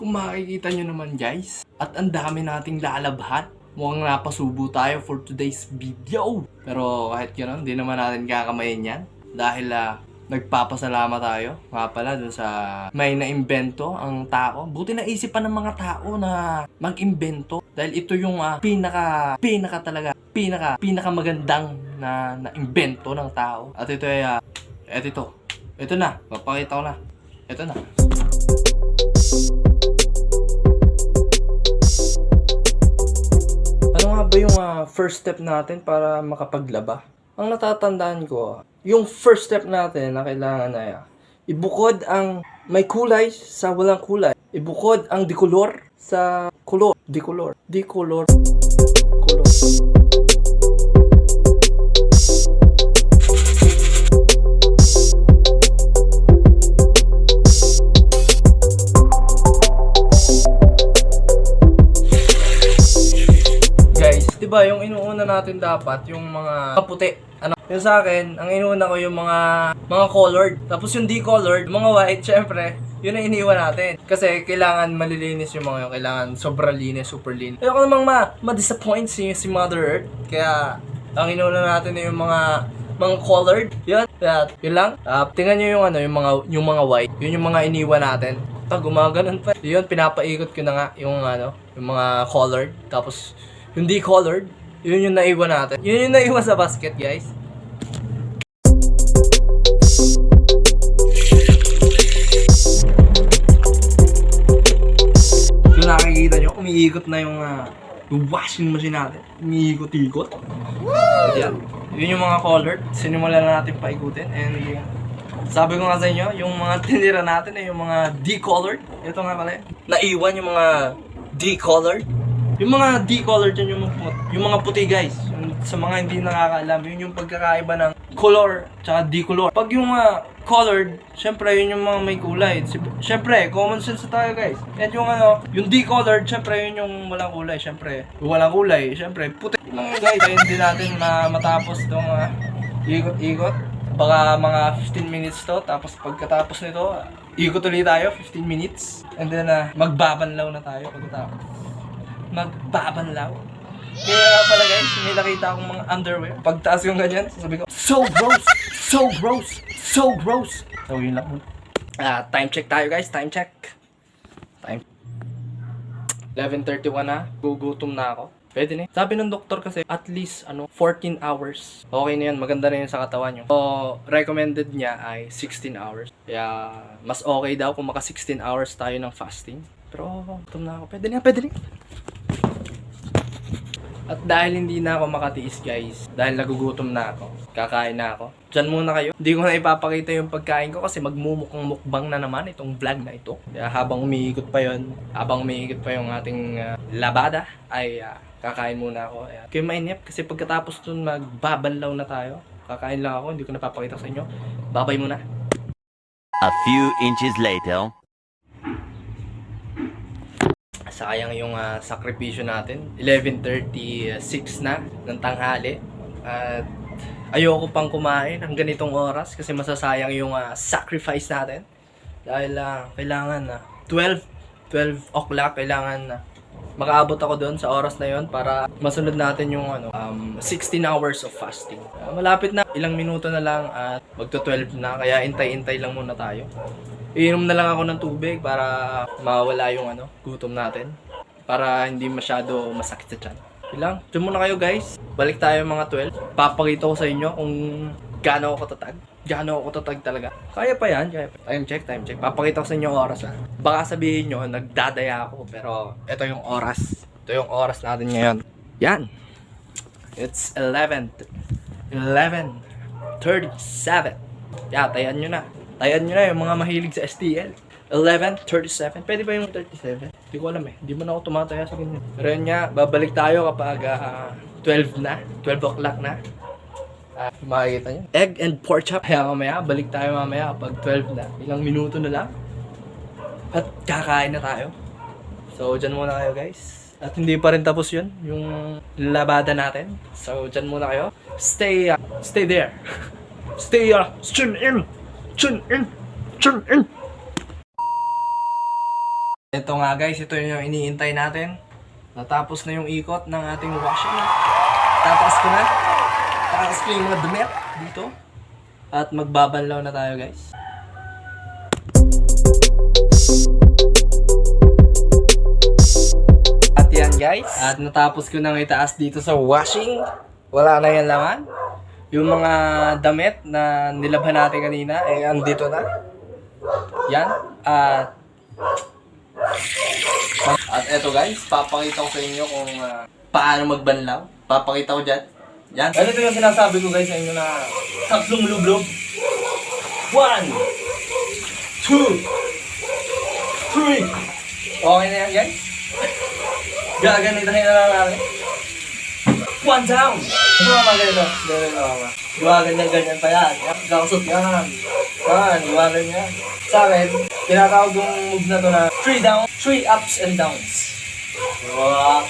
Kung makikita nyo naman guys, at ang dami nating lalabhan. Mukhang napasubo tayo for today's video. Pero kahit gano'n, hindi naman natin kakamayin yan. Dahil nagpapasalamat tayo nga pala dun sa may naimbento ang tao. Buti naisip pa ng mga tao na mag-imbento. Dahil ito yung pinaka magandang na imbento ng tao. At ito ay, ito na, papakita ko na. Ito na. Ano nga ba yung first step natin para makapaglaba? Ang natatandaan ko, yung first step natin na kailangan ay ibukod ang may kulay sa walang kulay. Ibukod ang dikolor sa kulor. Dikolor. Guys, diba yung inuuna natin dapat yung mga puti. Yung sa akin, ang inuuna ko yung mga colored. Tapos yung decolored, mga white, syempre, yun ang iniwan natin. Kasi kailangan malilinis yung mga yun. Kailangan sobrang linis, super linis. Ayoko namang ma-disappoint si Mother Earth. Kaya, ang inuuna natin yung mga colored. Yun. Yun lang. Tingnan nyo yung mga white. Yun yung mga iniwan natin. Gumaganon pa. Yun, pinapaikot ko na nga yung mga colored. Tapos, yung decolored, yun yung naiwan natin. Yun yung naiwan sa basket, guys. Yung nakikita nyo, umiikot na yung washing machine natin. Umiikot-ikot. Yan. Yun yung mga colored. Sinimulan na natin paikutin. And sabi ko nga sa inyo, yung mga tinira natin ay yung mga decolored. Ito nga pala. Naiwan yung mga decolored. Yung mga decolored yun, yung mga puti guys. Sa mga hindi nakakaalam, yun yung pagkakaiba ng color tsaka decolor. Pag yung colored, syempre yun yung mga may kulay. Syempre, common sense tayo guys. At yung decolored, syempre yun yung walang kulay. Syempre, yung walang kulay, syempre puti lang yun guys. Kaya hindi natin matapos itong ikot-ikot. Baka mga 15 minutes to. Tapos pagkatapos nito, ikot ulit tayo, 15 minutes. And then magbabanlaw na tayo pagkatapos. Magbabanlaw. Kaya pala guys, may nakita akong mga underwear. Pagtaas yung ganyan, sasabi ko, so gross! So gross! So gross! So yun lang. Time check tayo guys, time check. 11:31 na, gugutom na ako. Pwede na. Sabi ng doktor kasi, at least 14 hours. Okay na yun, maganda na yun sa katawan nyo. So, recommended niya ay 16 hours. Kaya, mas okay daw kung maka 16 hours tayo ng fasting. Pero, gutom na ako. Pwede na. At dahil hindi na ako makatiis guys, dahil nagugutom na ako, kakain na ako. Diyan muna kayo. Hindi ko na ipapakita yung pagkain ko kasi magmumukhang mukbang na naman itong vlog na ito. Kaya habang umiikot pa yung ating labada, ay kakain muna ako. Kayo mainip kasi pagkatapos dun magbabanlaw na tayo. Kakain lang ako, hindi ko napapakita sa inyo. Babay muna. A few inches later. Sayang yung sakripisyo natin. 11:36 na ng tanghali. At ayoko pang kumain ng ganitong oras kasi masasayang yung sacrifice natin. Dahil kailangan 12 o'clock kailangan makaabot ako doon sa oras na yon para masunod natin yung 16 hours of fasting. Malapit na, ilang minuto na lang at magto-12 na, kaya intay-intay lang muna tayo. Iinom na lang ako ng tubig para mawala yung gutom natin. Para hindi masyado masakit sa tiyan. Ilang, diyan muna kayo guys. Balik tayo mga 12. Papakita ko sa inyo kung gaano ako tatag. Gaano ako tatag talaga. Kaya pa yan, Time check. Papakita ko sa inyo ang oras Baka sabihin nyo, nagdadaya ako. Pero ito yung oras. Ito yung oras natin ngayon. Yan. It's 11:37. Tayan nyo na. Tayan nyo na yung mga mahilig sa STL. 11:37. Pwede ba yung 37? Hindi ko alam Hindi mo na ako tumataya sa ganyan. Pero yun nga, babalik tayo kapag 12 o'clock na. Makikita nyo. Egg and pork chop. Kaya mamaya, balik tayo mamaya kapag 12 na. Ilang minuto na lang. At kakain na tayo. So, dyan muna kayo guys. At hindi pa rin tapos yun, yung labada natin. So, dyan muna kayo. Stay there. Tune in. Ito nga guys, ito yung iniintay natin. Natapos na yung ikot ng ating washing. Tataas ko na. Tataas ko yung mga damit dito. At magbabanlaw na tayo guys. At yan guys. At natapos ko nang itaas dito sa washing. Wala na yan laman. Yung mga damit na nilabhan natin kanina, eh andito na. Yan. At eto guys, papakita ko sa inyo kung paano magbanlaw. Papakita ko dyan. Yan. Ganito yung sinasabi ko guys sa inyo na tatlong lublob. 1, 2, 3. Okay na yan guys? Gaganitahin na lang natin. 1 down. Ganito. Ganyan pa yan. Kausap yan. Yan, ganyan. Sa akin, tinatawag yung move na to na 3 down, 3 ups and downs. Wow.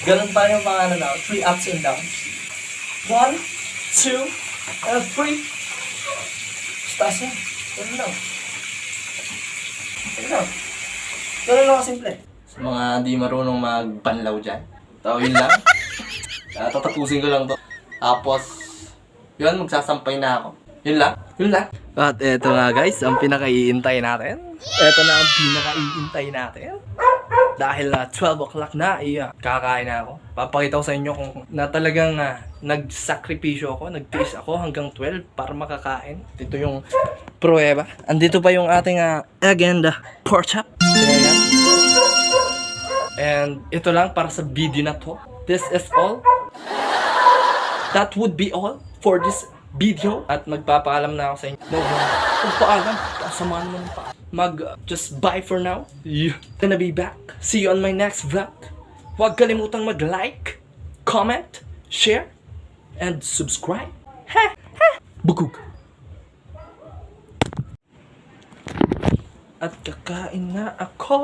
Ganun pa yung pangalan na, 3 ups and downs. 1, 2, and 3. Taas yan. Ganun lang. Ganun lang kasimple. Sa mga di marunong magpanlaw dyan, tawin lang. Tatapusin ko lang to. Tapos, yun, magsasampay na ako. Yun lang. At eto nga guys, ang pinaka-iintay natin. Eto na ang pinaka-iintay natin. Dahil 12 o'clock na, kakain na ako. Papakita ko sa inyo kung na talagang nagsakripisyo ako, nagtiis ako hanggang 12 para makakain. Ito yung pruweba. Andito pa yung ating agenda, pork chop. Ayan. And ito lang para sa video na to. This is all. That would be all for this video. At magpapaalam na ako sa inyo. Magpaalam. Samahan mo pa. Just bye for now. Gonna be back. See you on my next vlog. Huwag kalimutang mag-like, comment, share, and subscribe. Bugug. At kakain na ako.